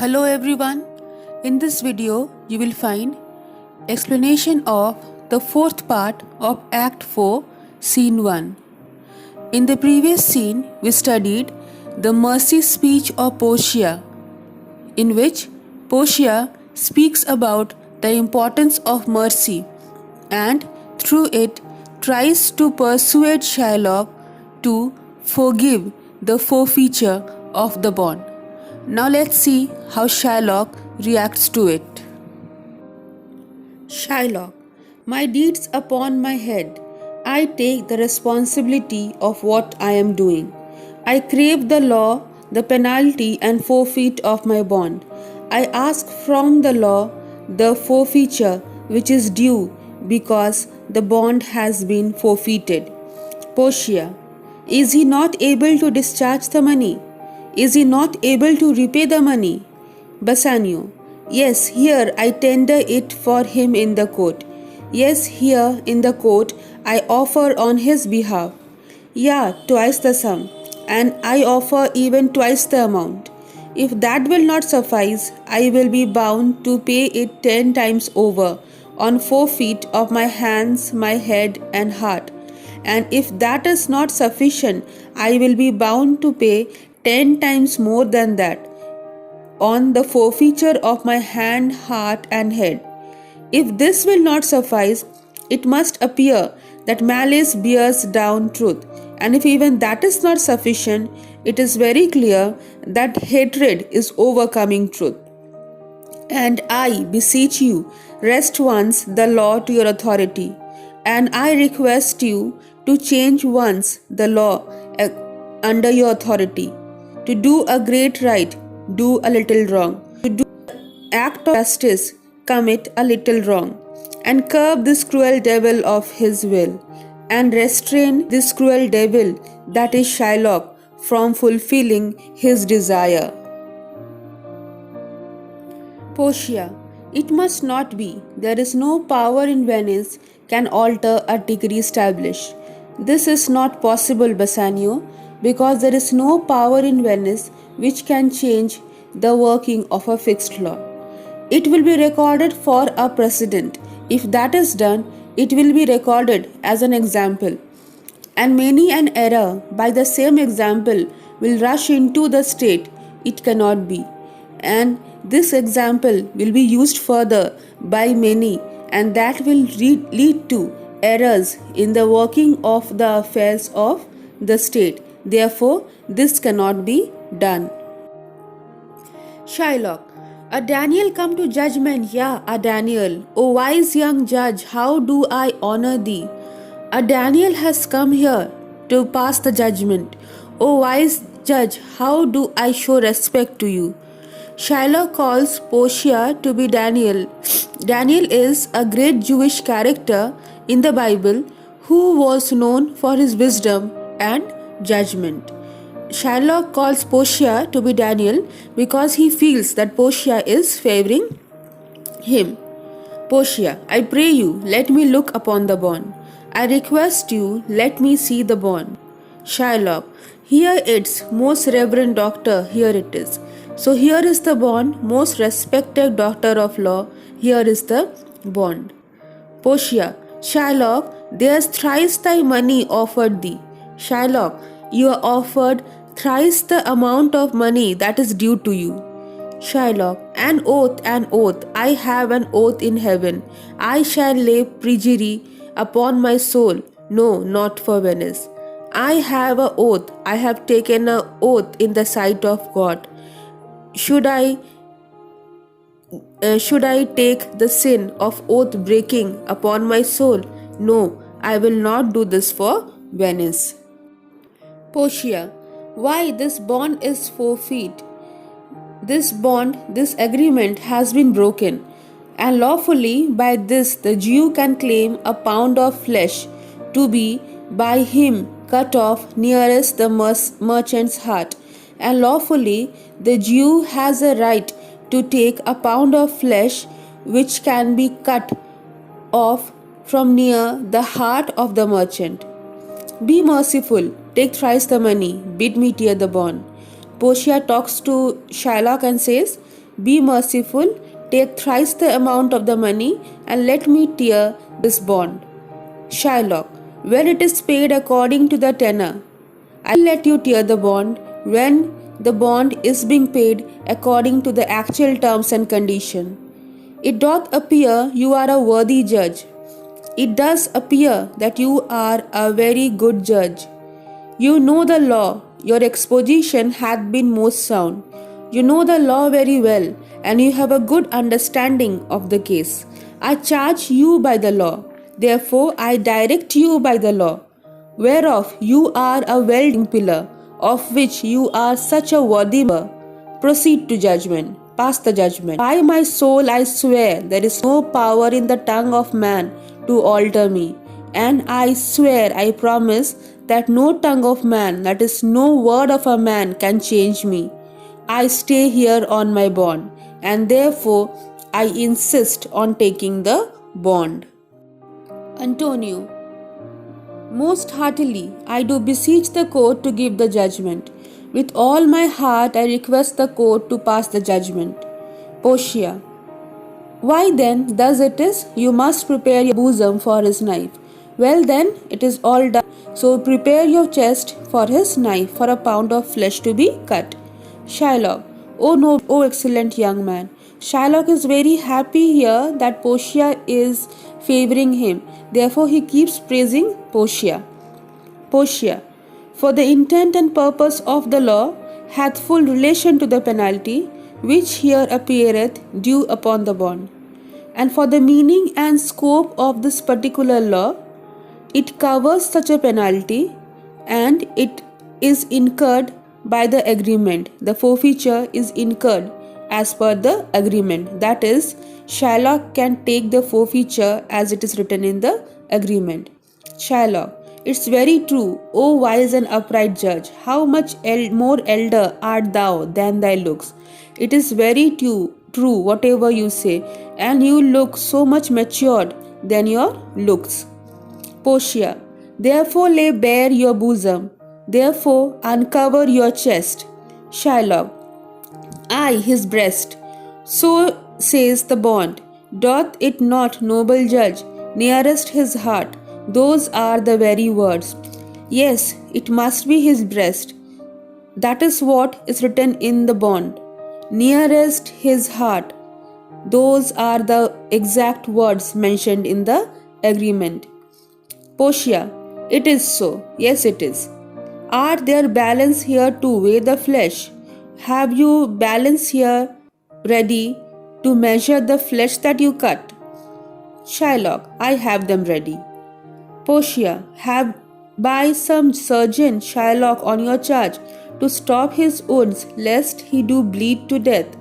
Hello everyone. In this video you will find explanation of the fourth part of Act 4 Scene 1. In the previous scene we studied the mercy speech of Portia, in which Portia speaks about the importance of mercy and through it tries to persuade Shylock to forgive the forfeiture of the bond. Now let's see how Shylock reacts to it. Shylock, my deeds upon my head. I take the responsibility of what I am doing. I crave the law, the penalty and forfeit of my bond. I ask from the law the forfeiture which is due because the bond has been forfeited. Portia, is he not able to discharge the money? Is he not able to repay the money? Bassanio, yes, here I tender it for him in the court. Yes, here in the court I offer on his behalf. Yeah, twice the sum, and I offer even twice the amount. If that will not suffice, I will be bound to pay it 10 times over, on forfeit of my hands, my head, and heart. And if that is not sufficient, I will be bound to pay 10 times more than that, on the forfeiture of my hand, heart, and head. If this will not suffice, it must appear that malice bears down truth, and if even that is not sufficient, it is very clear that hatred is overcoming truth. And I beseech you, rest once the law to your authority, and I request you to change once the law under your authority. To do a great right, do a little wrong. To do an act of justice, commit a little wrong. And curb this cruel devil of his will, and restrain this cruel devil, that is Shylock, from fulfilling his desire. Portia, it must not be. There is no power in Venice can alter a decree established. This is not possible, Bassanio, because there is no power in Venice which can change the working of a fixed law. It will be recorded for a precedent. If that is done, it will be recorded as an example. And many an error by the same example will rush into the state it cannot be. And this example will be used further by many, and that will lead to errors in the working of the affairs of the state. Therefore, this cannot be done. Shylock, a Daniel come to judgment, yeah, a Daniel. O wise young judge, how do I honor thee? A Daniel has come here to pass the judgment. O wise judge, how do I show respect to you? Shylock calls Portia to be Daniel. Daniel is a great Jewish character in the Bible who was known for his wisdom and judgment. Shylock calls Portia to be Daniel because he feels that Portia is favoring him. Portia, I pray you, let me look upon the bond. I request you, let me see the bond. Shylock, here it's, most reverend doctor, here it is. So here is the bond, most respected doctor of law, here is the bond. Portia, Shylock, there's thrice thy money offered thee. Shylock, you are offered thrice the amount of money that is due to you. Shylock, an oath, I have an oath in heaven. I shall lay perjury upon my soul, no, not for Venice. I have an oath, I have taken an oath in the sight of God. Should I take the sin of oath breaking upon my soul? No, I will not do this for Venice. Portia, why this bond is forfeit? This bond, this agreement has been broken, and lawfully by this the Jew can claim a pound of flesh to be by him cut off nearest the merchant's heart, and lawfully the Jew has a right to take a pound of flesh which can be cut off from near the heart of the merchant. Be merciful, take thrice the money, bid me tear the bond. Portia talks to Shylock and says, Be merciful, take thrice the amount of the money, and let me tear this bond. Shylock, when it is paid according to the tenor, I will let you tear the bond when the bond is being paid according to the actual terms and condition. It doth appear you are a worthy judge. It does appear that you are a very good judge. You know the law, your exposition hath been most sound. You know the law very well, and you have a good understanding of the case. I charge you by the law, therefore I direct you by the law, whereof you are a well pillar, of which you are such a worthy member. Proceed to judgment. Pass the judgment. By my soul I swear there is no power in the tongue of man to alter me. And I swear, I promise, that no tongue of man, that is, no word of a man can change me. I stay here on my bond, and therefore I insist on taking the bond. Antonio, most heartily I do beseech the court to give the judgment. With all my heart I request the court to pass the judgment. Portia, why then, thus it is, you must prepare your bosom for his knife. Well then, it is all done. So prepare your chest for his knife, for a pound of flesh to be cut. Shylock, oh no, oh excellent young man. Shylock is very happy here that Portia is favoring him. Therefore he keeps praising Portia. Portia, for the intent and purpose of the law hath full relation to the penalty, which here appeareth due upon the bond. And for the meaning and scope of this particular law, it covers such a penalty, and it is incurred by the agreement. The forfeiture is incurred as per the agreement. That is, Shylock can take the forfeiture as it is written in the agreement. Shylock, it's very true, O wise and upright judge. How much more elder art thou than thy looks? It is very true, whatever you say, and you look so much matured than your looks. Portia, therefore lay bare your bosom, therefore uncover your chest. Shylock, I, his breast. So says the bond. Doth it not, noble judge, nearest his heart? Those are the very words. Yes, it must be his breast. That is what is written in the bond. Nearest his heart. Those are the exact words mentioned in the agreement. Portia, it is so. Yes, it is. Are there balance here to weigh the flesh? Have you balance here ready to measure the flesh that you cut? Shylock, I have them ready. Portia, have by some surgeon Shylock on your charge to stop his wounds lest he do bleed to death.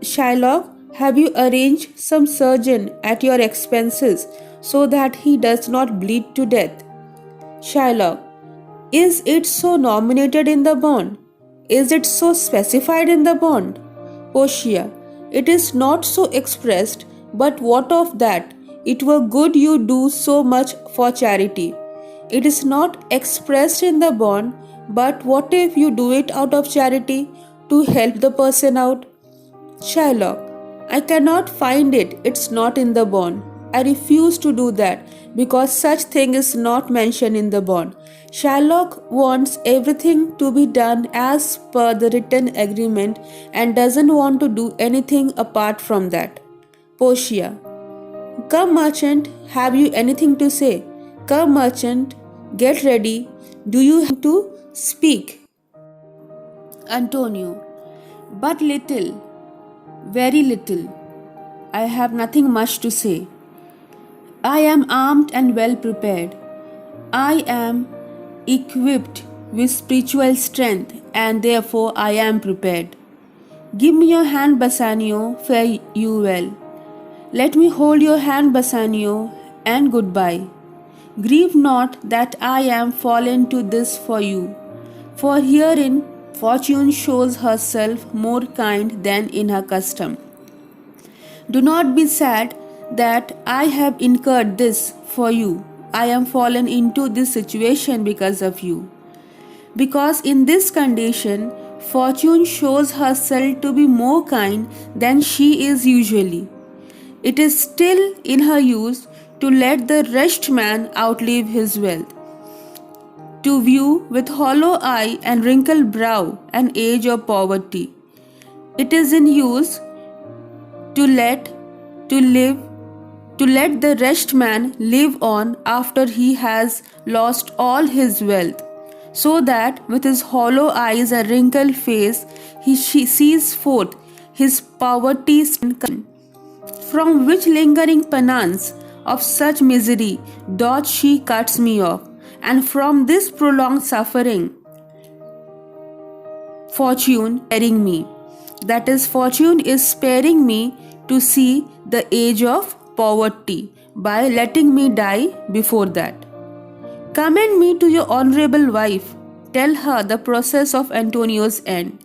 Shylock, have you arranged some surgeon at your expenses so that he does not bleed to death? Shylock, is it so nominated in the bond? Is it so specified in the bond? Portia, it is not so expressed, but what of that? It were good you do so much for charity. It is not expressed in the bond, but what if you do it out of charity to help the person out? Shylock, I cannot find it. It's not in the bond. I refuse to do that because such thing is not mentioned in the bond. Shylock wants everything to be done as per the written agreement and doesn't want to do anything apart from that. Portia, come merchant, have you anything to say? Come merchant, get ready. Do you have to speak? Antonio, but little, very little. I have nothing much to say. I am armed and well prepared. I am equipped with spiritual strength, and therefore I am prepared. Give me your hand, Bassanio, fare you well. Let me hold your hand, Bassanio, and goodbye. Grieve not that I am fallen to this for you, for herein fortune shows herself more kind than in her custom. Do not be sad that I have incurred this for you. I am fallen into this situation because of you. Because in this condition, Fortune shows herself to be more kind than she is usually. It is still in her use to let the wretched man outlive his wealth, to view with hollow eye and wrinkled brow an age of poverty. It is in use to let to live to let the wretched man live on after he has lost all his wealth, so that with his hollow eyes and wrinkled face he sees forth his poverty, from which lingering penance of such misery doth she cuts me off, and from this prolonged suffering fortune sparing me. That is, fortune is sparing me to see the age of poverty by letting me die before that. Commend me to your honorable wife. Tell her the process of Antonio's end.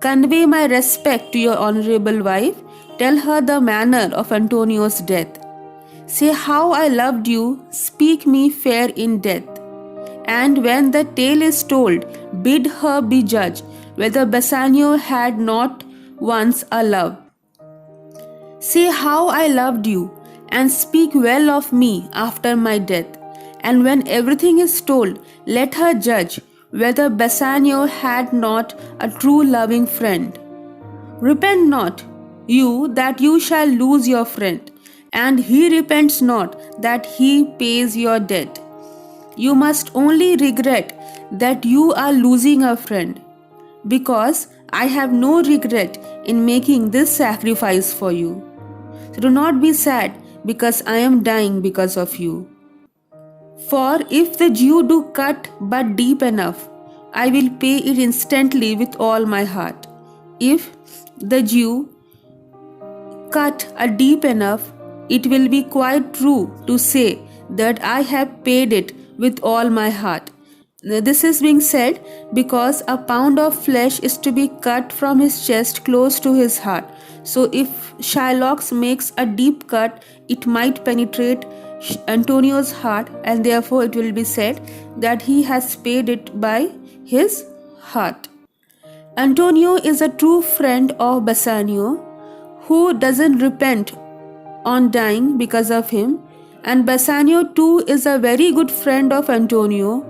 Convey my respect to your honorable wife. Tell her the manner of Antonio's death. Say how I loved you. Speak me fair in death. And when the tale is told, bid her be judge whether Bassanio had not once a love. Say how I loved you, and speak well of me after my death. And when everything is told, let her judge whether Bassanio had not a true loving friend. Repent not, you, that you shall lose your friend, and he repents not that he pays your debt. You must only regret that you are losing a friend, because I have no regret in making this sacrifice for you. So do not be sad because I am dying because of you. For if the Jew do cut but deep enough, I will pay it instantly with all my heart. If the Jew cut a deep enough, it will be quite true to say that I have paid it with all my heart. This is being said because a pound of flesh is to be cut from his chest close to his heart. So if Shylock makes a deep cut, it might penetrate Antonio's heart, and therefore it will be said that he has paid it by his heart. Antonio is a true friend of Bassanio, who doesn't repent on dying because of him, and Bassanio too is a very good friend of Antonio,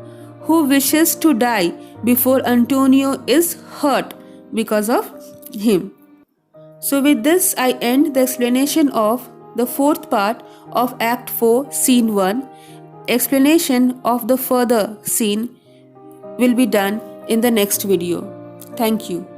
who wishes to die before Antonio is hurt because of him. So with this I end the explanation of the fourth part of Act 4, Scene 1. Explanation of the further scene will be done in the next video. Thank you.